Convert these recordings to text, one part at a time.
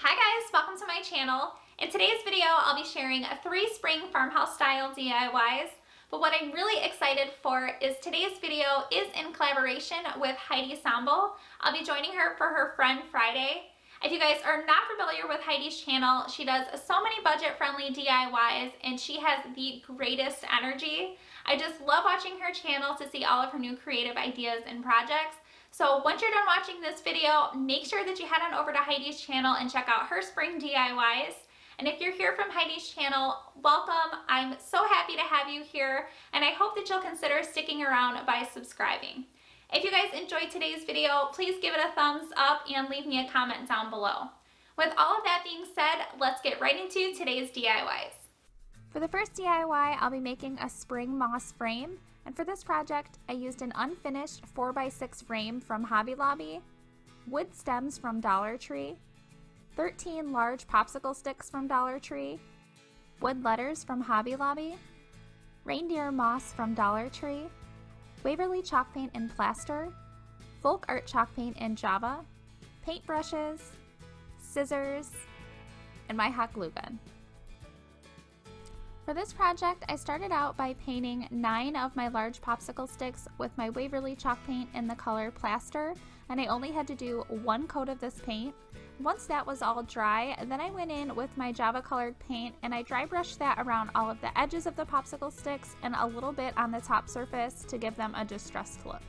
Hi guys, welcome to my channel. In today's video, I'll be sharing 3 spring farmhouse style DIYs. But what I'm really excited for is today's video is in collaboration with Heidi Sonboul. I'll be joining her for her Friend Friday. If you guys are not familiar with Heidi's channel, she does so many budget-friendly DIYs and she has the greatest energy. I just love watching her channel to see all of her new creative ideas and projects. So once you're done watching this video, make sure that you head on over to Heidi's channel and check out her spring DIYs. And if you're here from Heidi's channel, welcome. I'm so happy to have you here, and I hope that you'll consider sticking around by subscribing. If you guys enjoyed today's video, please give it a thumbs up and leave me a comment down below. With all of that being said, let's get right into today's DIYs. For the first DIY, I'll be making a spring moss frame. And for this project, I used an unfinished 4x6 frame from Hobby Lobby, wood stems from Dollar Tree, 13 large popsicle sticks from Dollar Tree, wood letters from Hobby Lobby, reindeer moss from Dollar Tree, Waverly chalk paint and plaster, folk art chalk paint and Java, paintbrushes, scissors, and my hot glue gun. For this project, I started out by painting 9 of my large popsicle sticks with my Waverly chalk paint in the color plaster, and I only had to do 1 coat of this paint. Once that was all dry, then I went in with my Java colored paint and I dry brushed that around all of the edges of the popsicle sticks and a little bit on the top surface to give them a distressed look.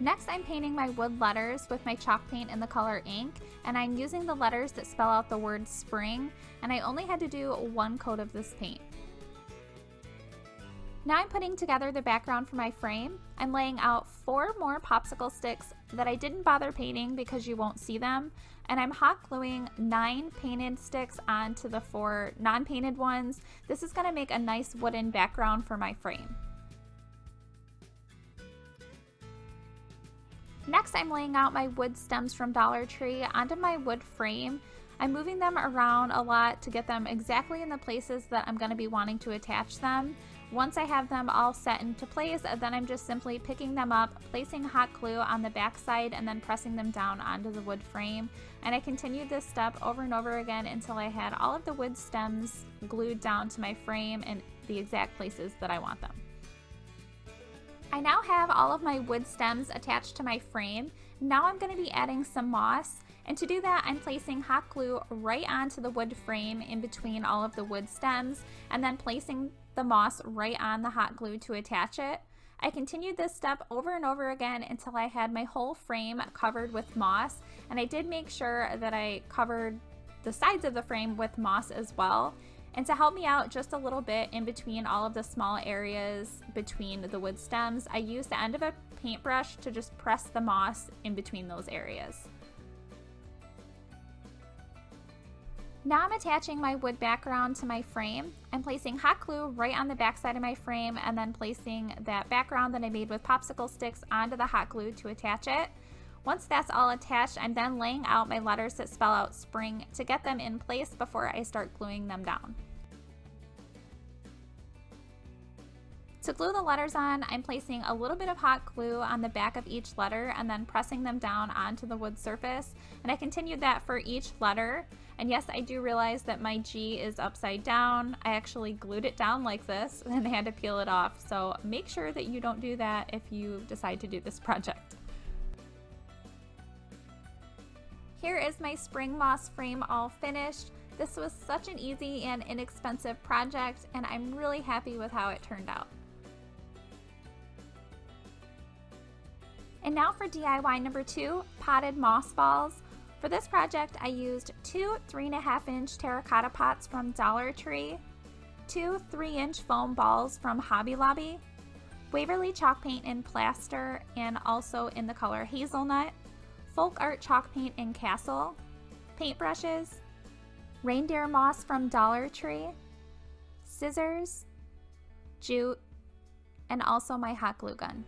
Next, I'm painting my wood letters with my chalk paint in the color ink, and I'm using the letters that spell out the word spring, and I only had to do 1 coat of this paint. Now I'm putting together the background for my frame. I'm laying out 4 more popsicle sticks that I didn't bother painting because you won't see them, and I'm hot gluing 9 painted sticks onto the 4 non-painted ones. This is going to make a nice wooden background for my frame. Next, I'm laying out my wood stems from Dollar Tree onto my wood frame. I'm moving them around a lot to get them exactly in the places that I'm going to be wanting to attach them. Once I have them all set into place, then I'm just simply picking them up, placing hot glue on the back side, and then pressing them down onto the wood frame. And I continued this step over and over again until I had all of the wood stems glued down to my frame in the exact places that I want them. I now have all of my wood stems attached to my frame. Now I'm going to be adding some moss, and to do that I'm placing hot glue right onto the wood frame in between all of the wood stems and then placing the moss right on the hot glue to attach it. I continued this step over and over again until I had my whole frame covered with moss, and I did make sure that I covered the sides of the frame with moss as well. And to help me out just a little bit in between all of the small areas between the wood stems, I used the end of a paintbrush to just press the moss in between those areas. Now I'm attaching my wood background to my frame. I'm placing hot glue right on the back side of my frame and then placing that background that I made with popsicle sticks onto the hot glue to attach it. Once that's all attached, I'm then laying out my letters that spell out spring to get them in place before I start gluing them down. To glue the letters on, I'm placing a little bit of hot glue on the back of each letter and then pressing them down onto the wood surface. And I continued that for each letter. And yes, I do realize that my G is upside down. I actually glued it down like this and I had to peel it off. So make sure that you don't do that if you decide to do this project. Here is my spring moss frame all finished. This was such an easy and inexpensive project, and I'm really happy with how it turned out. And now for DIY number 2, potted moss balls. For this project, I used 2 3.5-inch terracotta pots from Dollar Tree, 2 3-inch foam balls from Hobby Lobby, Waverly chalk paint and plaster, and also in the color hazelnut, folk art chalk paint and castle, paintbrushes, reindeer moss from Dollar Tree, scissors, jute, and also my hot glue gun.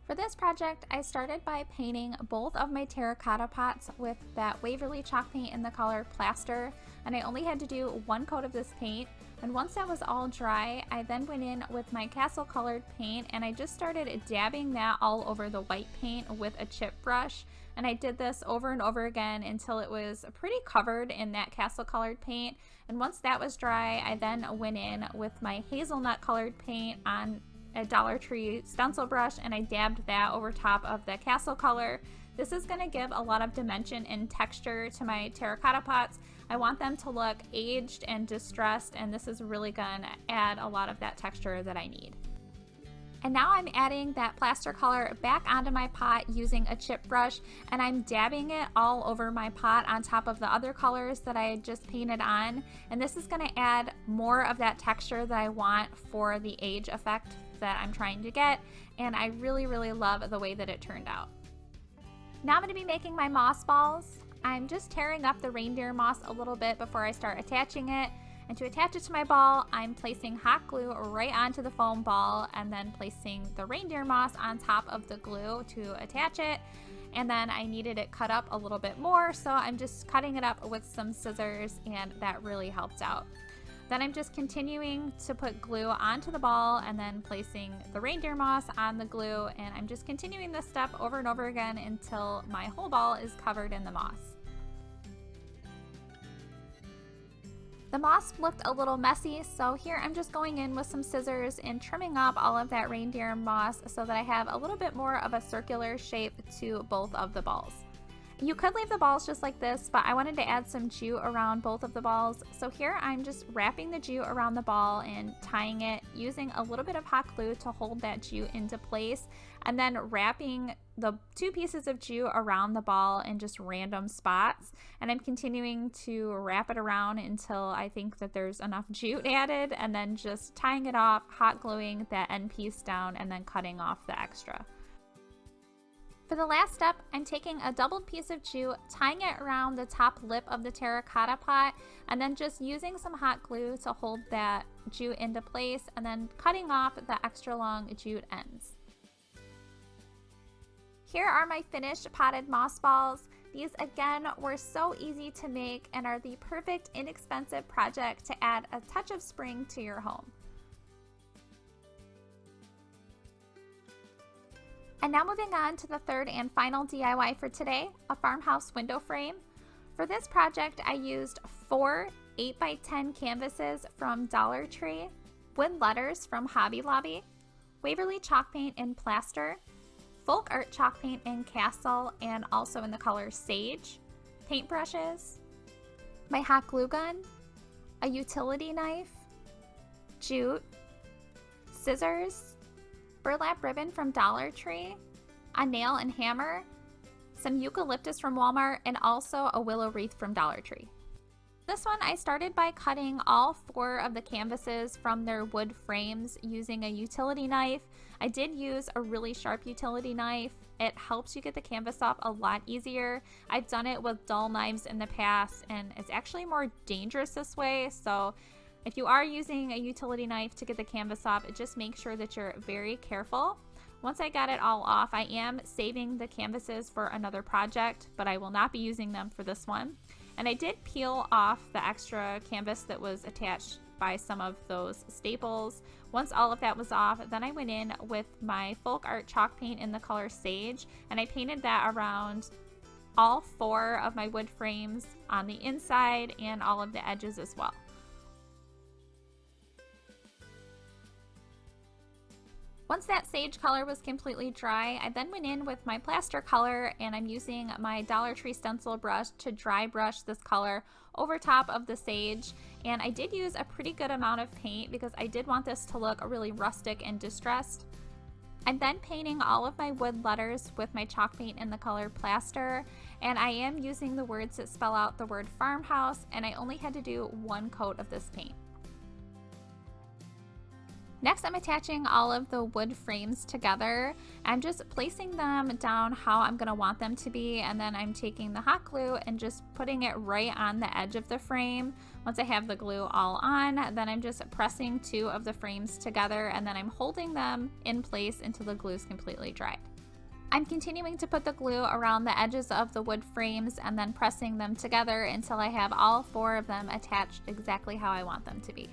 For this project, I started by painting both of my terracotta pots with that Waverly chalk paint in the color plaster, and I only had to do 1 coat of this paint. And once that was all dry, I then went in with my castle colored paint and I just started dabbing that all over the white paint with a chip brush. And I did this over and over again until it was pretty covered in that castle colored paint. And once that was dry, I then went in with my hazelnut colored paint on a Dollar Tree stencil brush, and I dabbed that over top of the castle color. This is going to give a lot of dimension and texture to my terracotta pots. I want them to look aged and distressed, and this is really going to add a lot of that texture that I need. And now I'm adding that plaster color back onto my pot using a chip brush, and I'm dabbing it all over my pot on top of the other colors that I just painted on. And this is going to add more of that texture that I want for the age effect that I'm trying to get, and I really love the way that it turned out. Now I'm going to be making my moss balls. I'm just tearing up the reindeer moss a little bit before I start attaching it. And to attach it to my ball, I'm placing hot glue right onto the foam ball and then placing the reindeer moss on top of the glue to attach it. And then I needed it cut up a little bit more, so I'm just cutting it up with some scissors, and that really helped out. Then I'm just continuing to put glue onto the ball and then placing the reindeer moss on the glue, and I'm just continuing this step over and over again until my whole ball is covered in the moss. The moss looked a little messy, so here I'm just going in with some scissors and trimming up all of that reindeer moss so that I have a little bit more of a circular shape to both of the balls. You could leave the balls just like this, but I wanted to add some jute around both of the balls. So here I'm just wrapping the jute around the ball and tying it using a little bit of hot glue to hold that jute into place, and then wrapping the two pieces of jute around the ball in just random spots. And I'm continuing to wrap it around until I think that there's enough jute added, and then just tying it off, hot gluing that end piece down, and then cutting off the extra. For the last step, I'm taking a doubled piece of jute, tying it around the top lip of the terracotta pot, and then just using some hot glue to hold that jute into place, and then cutting off the extra long jute ends. Here are my finished potted moss balls. These again were so easy to make and are the perfect inexpensive project to add a touch of spring to your home. And now moving on to the third and final DIY for today, a farmhouse window frame. For this project, I used 4 8x10 canvases from Dollar Tree, wood letters from Hobby Lobby, Waverly chalk paint in plaster, folk art chalk paint in castle and also in the color sage, paintbrushes, my hot glue gun, a utility knife, jute, scissors, burlap ribbon from Dollar Tree, a nail and hammer, some eucalyptus from Walmart, and also a willow wreath from Dollar Tree. This one I started by cutting all 4 of the canvases from their wood frames using a utility knife. I did use a really sharp utility knife. It helps you get the canvas off a lot easier. I've done it with dull knives in the past, and it's actually more dangerous this way, so if you are using a utility knife to get the canvas off, just make sure that you're very careful. Once I got it all off, I am saving the canvases for another project, but I will not be using them for this one. And I did peel off the extra canvas that was attached by some of those staples. Once all of that was off, then I went in with my folk art chalk paint in the color sage, and I painted that around all 4 of my wood frames on the inside and all of the edges as well. Once that sage color was completely dry, I then went in with my plaster color, and I'm using my Dollar Tree stencil brush to dry brush this color over top of the sage. And I did use a pretty good amount of paint because I did want this to look really rustic and distressed. I'm then painting all of my wood letters with my chalk paint in the color plaster, and I am using the words that spell out the word farmhouse, and I only had to do 1 coat of this paint. Next, I'm attaching all of the wood frames together. I'm just placing them down how I'm going to want them to be, and then I'm taking the hot glue and just putting it right on the edge of the frame. Once I have the glue all on, then I'm just pressing 2 of the frames together, and then I'm holding them in place until the glue is completely dried. I'm continuing to put the glue around the edges of the wood frames and then pressing them together until I have all 4 of them attached exactly how I want them to be.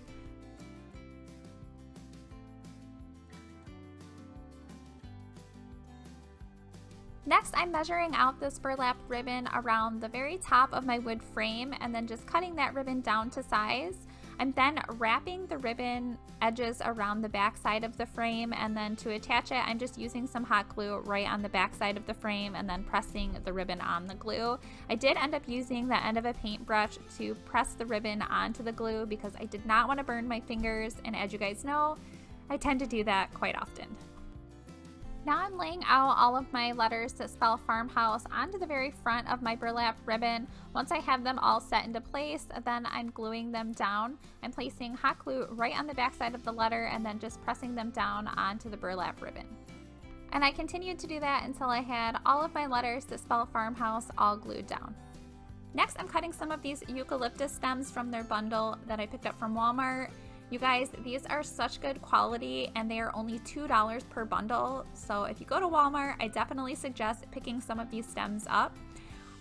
Next, I'm measuring out this burlap ribbon around the very top of my wood frame and then just cutting that ribbon down to size. I'm then wrapping the ribbon edges around the back side of the frame, and then to attach it, I'm just using some hot glue right on the back side of the frame and then pressing the ribbon on the glue. I did end up using the end of a paintbrush to press the ribbon onto the glue because I did not want to burn my fingers, and as you guys know, I tend to do that quite often. Now I'm laying out all of my letters that spell farmhouse onto the very front of my burlap ribbon. Once I have them all set into place, then I'm gluing them down. I'm placing hot glue right on the back side of the letter and then just pressing them down onto the burlap ribbon. And I continued to do that until I had all of my letters that spell farmhouse all glued down. Next, I'm cutting some of these eucalyptus stems from their bundle that I picked up from Walmart. You guys, these are such good quality and they are only $2 per bundle. So if you go to Walmart, I definitely suggest picking some of these stems up.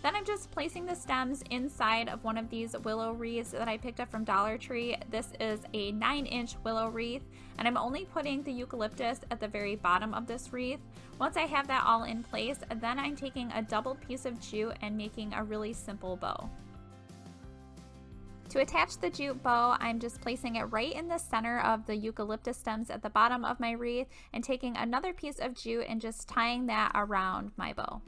Then I'm just placing the stems inside of one of these willow wreaths that I picked up from Dollar Tree. This is a 9-inch willow wreath, and I'm only putting the eucalyptus at the very bottom of this wreath. Once I have that all in place, then I'm taking a double piece of jute and making a really simple bow. To attach the jute bow, I'm just placing it right in the center of the eucalyptus stems at the bottom of my wreath and taking another piece of jute and just tying that around my bow.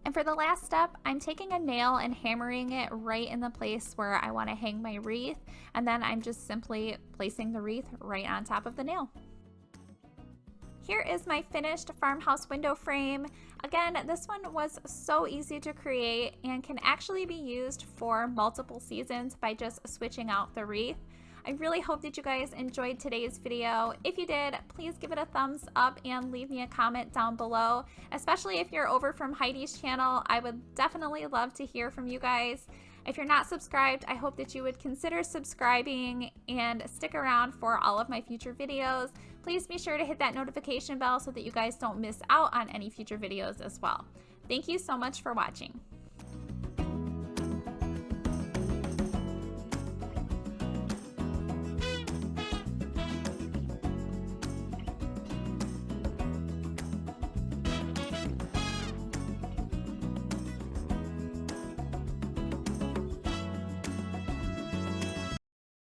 And for the last step, I'm taking a nail and hammering it right in the place where I want to hang my wreath, and then I'm just simply placing the wreath right on top of the nail. Here is my finished farmhouse window frame. Again, this one was so easy to create and can actually be used for multiple seasons by just switching out the wreath. I really hope that you guys enjoyed today's video. If you did, please give it a thumbs up and leave me a comment down below, especially if you're over from Heidi's channel. I would definitely love to hear from you guys. If you're not subscribed, I hope that you would consider subscribing and stick around for all of my future videos. Please be sure to hit that notification bell so that you guys don't miss out on any future videos as well. Thank you so much for watching.